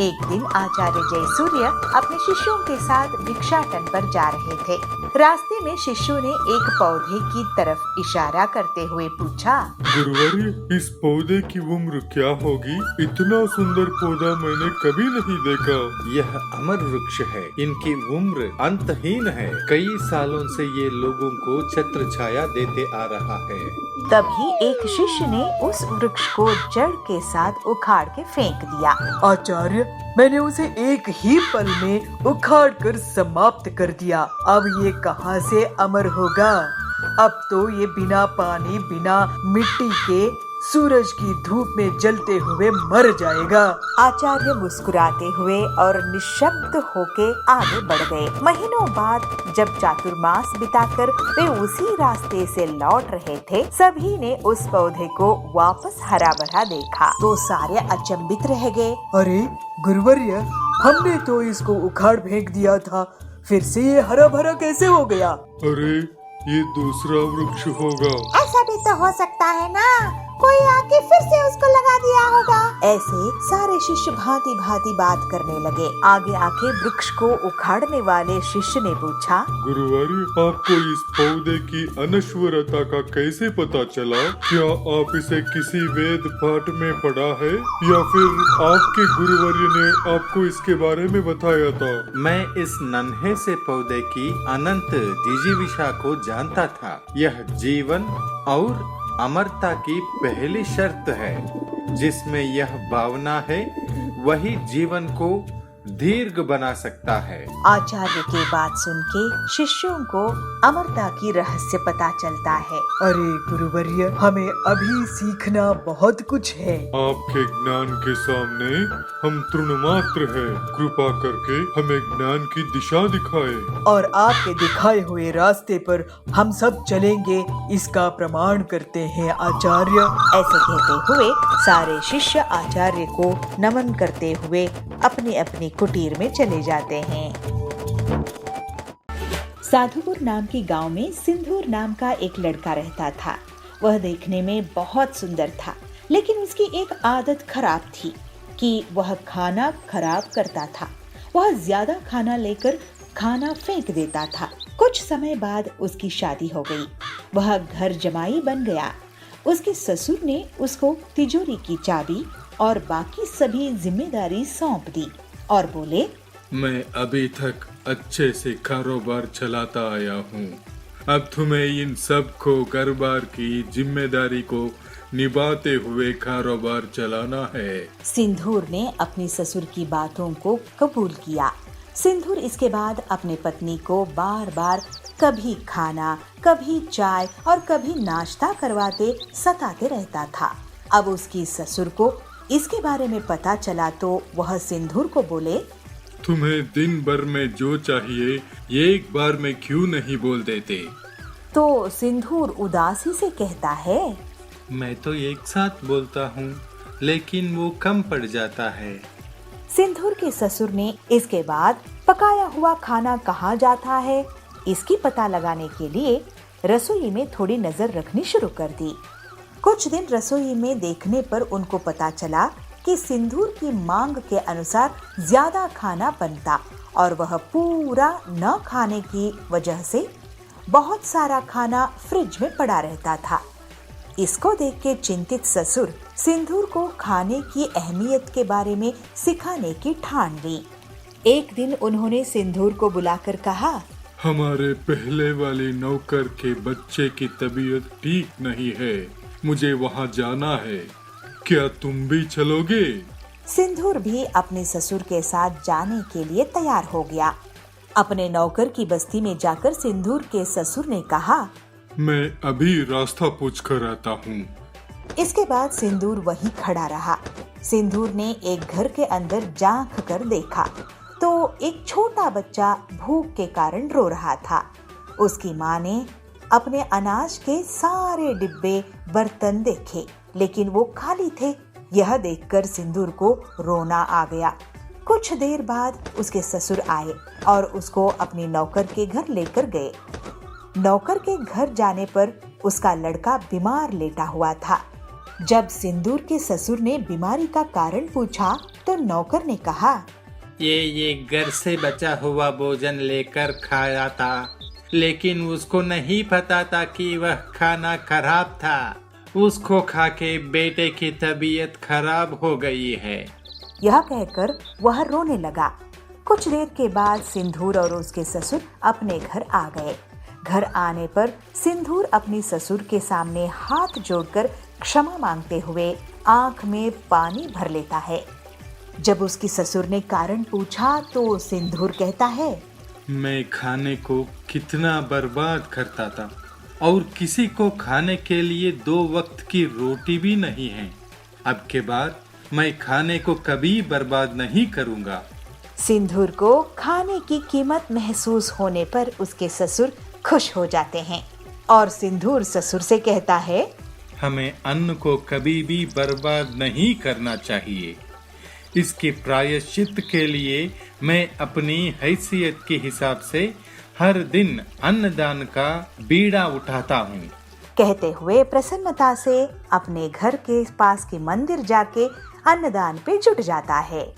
एक दिन आचार्य जयसूर्य अपने शिष्यों के साथ भिक्षाटन पर जा रहे थे। रास्ते में शिष्यों ने एक पौधे की तरफ इशारा करते हुए पूछा, गुरुवर्य, इस पौधे की उम्र क्या होगी? इतना सुंदर पौधा मैंने कभी नहीं देखा। यह अमर वृक्ष है। इनकी उम्र अंतहीन है। कई सालों से ये लोगों को छत्र छाया देते आ रहा है। तभी एक शिष्य ने उस वृक्ष को जड़ के साथ उखाड़ के फेंक दिया। आचार्य, मैंने उसे एक ही पल में उखाड़ कर समाप्त कर दिया। अब ये कहाँ से अमर होगा? अब तो ये बिना पानी, बिना मिट्टी के सूरज की धूप में जलते हुए मर जाएगा। आचार्य मुस्कुराते हुए और निशब्द होके आगे बढ़ गए। महीनों बाद जब चातुर्मास बिताकर वे उसी रास्ते से लौट रहे थे, सभी ने उस पौधे को वापस हरा भरा देखा तो सारे अचंभित रह गए। अरे गुरुवर्य, हमने तो इसको उखाड़ फेंक दिया था, फिर से ये हरा भरा कैसे हो गया? अरे, ये दूसरा वृक्ष होगा। ऐसा भी तो हो सकता है ना, कोई आके फिर से उसको लगा दिया होगा। ऐसे सारे शिष्य भांति भांति बात करने लगे। आगे आके वृक्ष को उखाड़ने वाले शिष्य ने पूछा, गुरुवर्य, आपको इस पौधे की अनश्वरता का कैसे पता चला? क्या आप इसे किसी वेद पाठ में पढ़ा है या फिर आपके गुरुवर्य ने आपको इसके बारे में बताया था? मैं इस नन्हे से पौधे की अनंत जिजीविषा को जानता था। यह जीवन और अमरता की पहली शर्त है। जिसमें यह भावना है, वही जीवन को दीर्घ बना सकता है। आचार्य की बात सुन के शिष्यों को अमरता की रहस्य पता चलता है। अरे गुरुवर्य, हमें अभी सीखना बहुत कुछ है। आपके ज्ञान के सामने हम तृण मात्र हैं। कृपा करके हमें ज्ञान की दिशा दिखाए। और आपके दिखाए हुए रास्ते पर हम सब चलेंगे, इसका प्रमाण करते हैं आचार्य। ऐसे कहते हुए सारे शिष्य आचार्य को नमन करते हुए अपनी अपनी कुटीर में चले जाते हैं। साधुपुर नाम के गांव में सिंदूर नाम का एक लड़का रहता था। वह देखने में बहुत सुंदर था, लेकिन उसकी एक आदत खराब थी कि वह खाना खराब करता था। वह ज्यादा खाना लेकर खाना फेंक देता था। कुछ समय बाद उसकी शादी हो गई। वह घर जमाई बन गया। उसके ससुर ने उसको तिजोरी की चाबी और बाकी सभी जिम्मेदारी सौंप दी और बोले, मैं अभी तक अच्छे से कारोबार चलाता आया हूँ। अब तुम्हें इन सब को कारोबार की जिम्मेदारी को निभाते हुए कारोबार चलाना है। सिंदूर ने अपनी ससुर की बातों को कबूल किया। सिंदूर इसके बाद अपनी पत्नी को बार बार कभी खाना, कभी चाय और कभी नाश्ता करवाते सताते रहता था। अब उसकी ससुर को इसके बारे में पता चला तो वह सिंदूर को बोले, तुम्हें दिन भर में जो चाहिए एक बार में क्यों नहीं बोल देते? तो सिंदूर उदासी से कहता है, मैं तो एक साथ बोलता हूँ, लेकिन वो कम पड़ जाता है। सिंदूर के ससुर ने इसके बाद पकाया हुआ खाना कहाँ जाता है, इसकी पता लगाने के लिए रसोई में थोड़ी नजर रखनी शुरू कर दी। कुछ दिन रसोई में देखने पर उनको पता चला कि सिंदूर की मांग के अनुसार ज्यादा खाना बनता और वह पूरा न खाने की वजह से बहुत सारा खाना फ्रिज में पड़ा रहता था। इसको देख के चिंतित ससुर सिंदूर को खाने की अहमियत के बारे में सिखाने की ठान ली। एक दिन उन्होंने सिंदूर को बुलाकर कहा, हमारे पहले वाले नौकर के बच्चे की तबीयत ठीक नहीं है, मुझे वहाँ जाना है, क्या तुम भी चलोगे? सिंदूर भी अपने ससुर के साथ जाने के लिए तैयार हो गया। अपने नौकर की बस्ती में जाकर सिंदूर के ससुर ने कहा, मैं अभी रास्ता पूछ कर आता हूँ। इसके बाद सिंदूर वहीं खड़ा रहा। सिंदूर ने एक घर के अंदर झांक कर देखा तो एक छोटा बच्चा भूख के कारण रो रहा था। उसकी माँ ने अपने अनाज के सारे डिब्बे बर्तन देखे, लेकिन वो खाली थे। यह देखकर सिंदूर को रोना आ गया। कुछ देर बाद उसके ससुर आए और उसको अपनी नौकर के घर लेकर गए। नौकर के घर जाने पर उसका लड़का बीमार लेटा हुआ था। जब सिंदूर के ससुर ने बीमारी का कारण पूछा तो नौकर ने कहा, ये घर से बचा हुआ भोजन लेकर खाया था, लेकिन उसको नहीं पता था कि वह खाना खराब था। उसको खा के बेटे की तबीयत खराब हो गई है। यह कहकर वह रोने लगा। कुछ देर के बाद सिंदूर और उसके ससुर अपने घर आ गए। घर आने पर सिंदूर अपनी ससुर के सामने हाथ जोड़कर क्षमा मांगते हुए आंख में पानी भर लेता है। जब उसकी ससुर ने कारण पूछा तो सिंदूर कहता है, मैं खाने को कितना बर्बाद करता था और किसी को खाने के लिए 2 वक्त की रोटी भी नहीं है। अब के बाद मैं खाने को कभी बर्बाद नहीं करूंगा। सिंदूर को खाने की कीमत महसूस होने पर उसके ससुर खुश हो जाते हैं और सिंदूर ससुर से कहता है, हमें अन्न को कभी भी बर्बाद नहीं करना चाहिए। इसके प्रायश्चित के लिए मैं अपनी हैसियत के हिसाब से हर दिन अन्नदान का बीड़ा उठाता हूँ। कहते हुए प्रसन्नता से अपने घर के पास के मंदिर जाके अन्नदान पे जुट जाता है।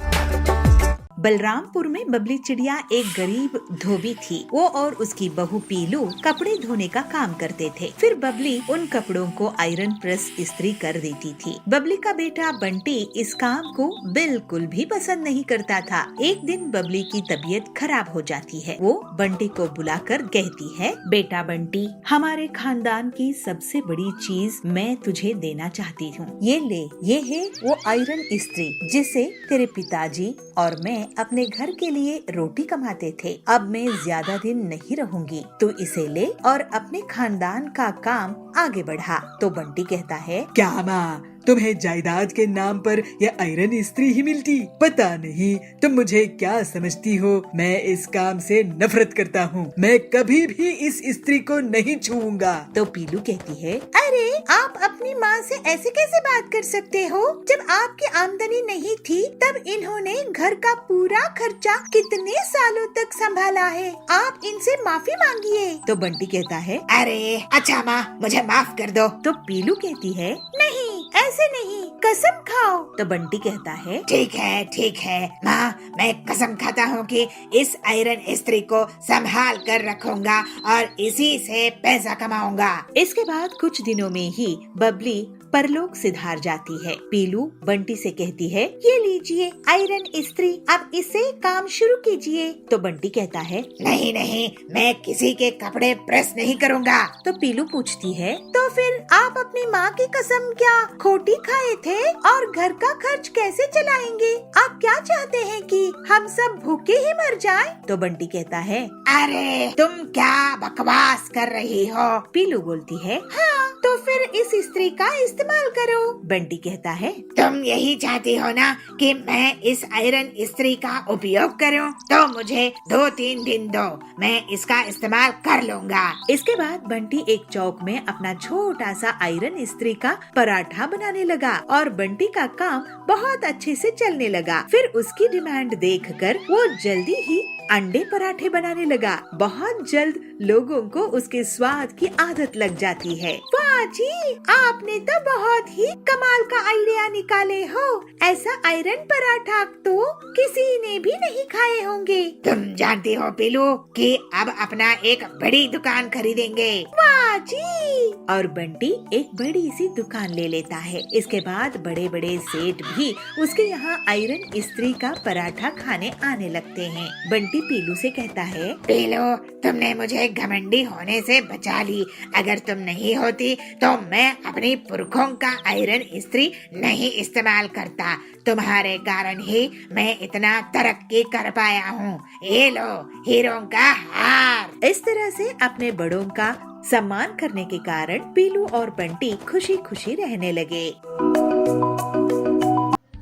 बलरामपुर में बबली चिड़िया एक गरीब धोबी थी। वो और उसकी बहू पीलू कपड़े धोने का काम करते थे। फिर बबली उन कपड़ों को आयरन प्रेस इस्त्री कर देती थी। बबली का बेटा बंटी इस काम को बिल्कुल भी पसंद नहीं करता था। एक दिन बबली की तबीयत खराब हो जाती है। वो बंटी को बुलाकर कहती है, बेटा बंटी, हमारे खानदान की सबसे बड़ी चीज मैं तुझे देना चाहती हूँ। ये ले, ये है वो आयरन इस्त्री जिसे तेरे पिताजी और मैं अपने घर के लिए रोटी कमाते थे। अब मैं ज्यादा दिन नहीं रहूंगी, तो इसे ले और अपने खानदान का काम आगे बढ़ा। तो बंटी कहता है, क्या माँ, तुम्हें जायदाद के नाम पर यह आयरन इस्त्री ही मिलती? पता नहीं तुम मुझे क्या समझती हो। मैं इस काम से नफरत करता हूँ। मैं कभी भी इस इस्त्री को नहीं छूऊंगा। तो पीलू कहती है, अरे आप अपनी माँ से ऐसे कैसे बात कर सकते हो? जब आपकी आमदनी नहीं थी तब इन्होंने घर का पूरा खर्चा कितने सालों तक संभाला है। आप इनसे माफी मांगिए। तो बंटी कहता है, अरे अच्छा माँ, मुझे माफ कर दो। तो पीलू कहती है, नहीं ऐसे नहीं, कसम खाओ। तो बंटी कहता है, ठीक है माँ, मैं कसम खाता हूँ कि इस आयरन इस्त्री को संभाल कर रखूंगा और इसी से पैसा कमाऊंगा। इसके बाद कुछ दिनों में ही बबली परलोक सिधार जाती है। पीलू बंटी से कहती है, ये लीजिए आयरन इस्त्री, अब इससे काम शुरू कीजिए। तो बंटी कहता है, नहीं, मैं किसी के कपड़े प्रेस नहीं करूँगा। तो पीलू पूछती है, तो फिर आप अपनी माँ की कसम क्या खोटी खाए थे और घर का खर्च कैसे चलाएंगे? आप क्या चाहते हैं कि हम सब भूखे ही मर जाएं? तो बंटी कहता है, अरे तुम क्या बकवास कर रही हो? पीलू बोलती है, हाँ तो फिर इस इस्त्री का इस्तेमाल करो। बंटी कहता है, तुम यही चाहती हो ना कि मैं इस आयरन इस्त्री का उपयोग करूं? तो मुझे 2-3 दिन दो, मैं इसका इस्तेमाल कर लूंगा। इसके बाद बंटी एक चौक में अपना छोटा सा आयरन इस्त्री का पराठा बनाने लगा और बंटी का काम बहुत अच्छे से चलने लगा। फिर उसकी डिमांड देखकर वो जल्दी ही अंडे पराठे बनाने लगा। बहुत जल्द लोगों को उसके स्वाद की आदत लग जाती है। वाह जी, आपने तो बहुत ही कमाल का आइडिया निकाले हो। ऐसा आयरन पराठा तो किसी ने भी नहीं खाए होंगे। तुम जानती हो पीलू कि अब अपना एक बड़ी दुकान खरीदेंगे। वाह जी। और बंटी एक बड़ी सी दुकान ले लेता है। इसके बाद बड़े बड़े सेठ भी उसके यहाँ आयरन इस्त्री का पराठा खाने आने लगते हैं। बंटी पीलू से कहता है, पीलू तुमने मुझे घमंडी होने से बचा ली। अगर तुम नहीं होती तो मैं अपनी पुरखों का आयरन इस्त्री नहीं इस्तेमाल करता। तुम्हारे कारण ही मैं इतना तरक्की कर पाया हूँ। ये लो हीरों का हार। इस तरह से अपने बड़ों का सम्मान करने के कारण पीलू और बंटी खुशी खुशी रहने लगे।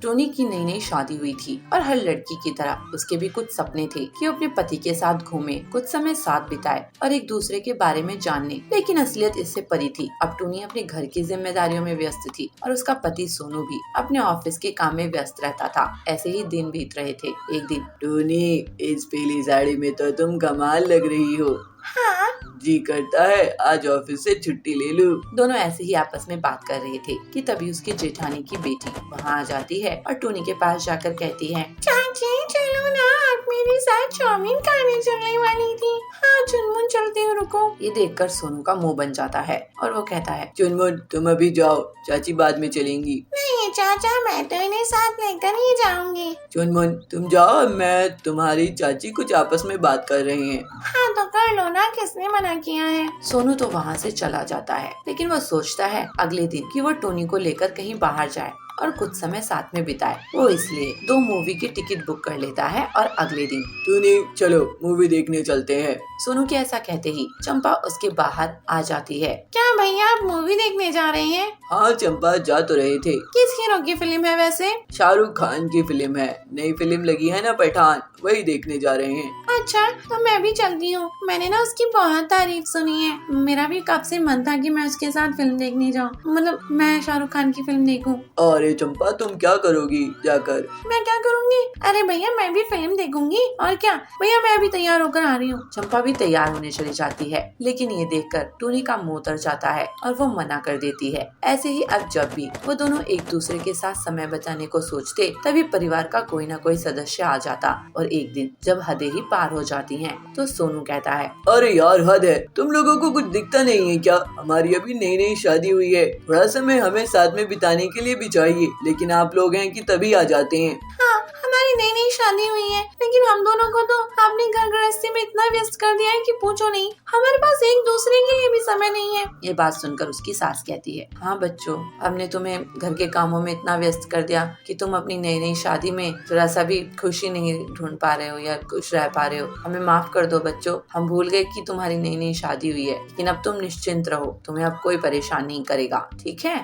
टोनी की नई नई शादी हुई थी और हर लड़की की तरह उसके भी कुछ सपने थे कि वो अपने पति के साथ घूमे, कुछ समय साथ बिताए और एक दूसरे के बारे में जाने। लेकिन असलियत इससे परी थी। अब टोनी अपने घर की जिम्मेदारियों में व्यस्त थी और उसका पति सोनू भी अपने ऑफिस के काम में व्यस्त रहता था। ऐसे ही दिन बीत रहे थे। एक दिन, टोनी, इस पीली साड़ी में तो तुम कमाल लग रही हो। हाँ, जी करता है आज ऑफिस से छुट्टी ले लूं। दोनों ऐसे ही आपस में बात कर रहे थे कि तभी उसकी जेठानी की बेटी वहाँ आ जाती है और टूनी के पास जाकर कहती है, चाची चलो ना, आप मेरे साथ चाउमीन खाने चलने वाली थी। हाँ चुनमुन चलती हूँ, रुको। ये देखकर सोनू का मुंह बन जाता है और वो कहता है, चुनमुन तुम अभी जाओ, चाची बाद में चलेंगी। नहीं चाचा, मैं तो इन्हें साथ लेकर ही जाऊंगी। चुनमुन तुम जाओ, मैं तुम्हारी चाची कुछ आपस में बात कर रहे हैं। हाँ तो कर लो ना, किसने मना किया है। सोनू तो वहाँ से चला जाता है, लेकिन वो सोचता है अगले दिन कि वो टोनी को लेकर कहीं बाहर जाए और कुछ समय साथ में बिताए। वो इसलिए 2 मूवी की टिकट बुक कर लेता है और अगले दिन, टोनी चलो मूवी देखने चलते हैं। सोनू के ऐसा कहते ही चंपा उसके बाहर आ जाती है। क्या भैया आप मूवी देखने जा रहे हैं? हाँ चंपा, जा तो रहे थे। किस हीरो की फिल्म है वैसे? शाहरुख खान की फिल्म है, नई फिल्म लगी है ना पठान, वही देखने जा रहे हैं। अच्छा तो मैं भी चलती हूँ, मैंने ना उसकी बहुत तारीफ सुनी है। मेरा भी कब से मन था कि मैं उसके साथ फिल्म देखने जाऊँ, मतलब मैं शाहरुख खान की फिल्म देखूं। अरे चंपा तुम क्या करोगी जाकर? मैं क्या करूँगी? अरे भैया मैं भी फिल्म देखूंगी, और क्या भैया, मैं अभी तैयार होकर आ रही हूँ। चंपा भी तैयार होने चली जाती है, लेकिन ये देखकर टूनी का मुंह उतर जाता है और वो मना कर देती है। ऐसे ही अब जब भी वो दोनों एक दूसरे के साथ समय बचाने को सोचते, तभी परिवार का कोई ना कोई सदस्य आ जाता और एक दिन जब हदें ही पार हो जाती हैं, तो सोनू कहता है, अरे यार हद है, तुम लोगों को कुछ दिखता नहीं है क्या? हमारी अभी नई नई शादी हुई है, थोड़ा समय हमें साथ में बिताने के लिए भी चाहिए, लेकिन आप लोग हैं कि तभी आ जाते हैं। हाँ हमारी नई नई शादी हुई है, लेकिन हम दोनों को तो आपने घर गृहस्थी में इतना व्यस्त कर दिया है कि पूछो नहीं, हमारे पास एक दूसरे के लिए भी समय नहीं है। ये बात सुनकर उसकी सास कहती है, हाँ बच्चों, हमने तुम्हें घर के कामों में इतना व्यस्त कर दिया कि तुम अपनी नई नई शादी में जरा सा भी खुशी नहीं ढूंढ पा रहे हो या खुश रह पा रहे हो। हमें माफ कर दो बच्चों, हम भूल गए कि तुम्हारी नई नई शादी हुई है, लेकिन अब तुम निश्चिंत रहो, तुम्हें अब कोई परेशान नहीं करेगा, ठीक है।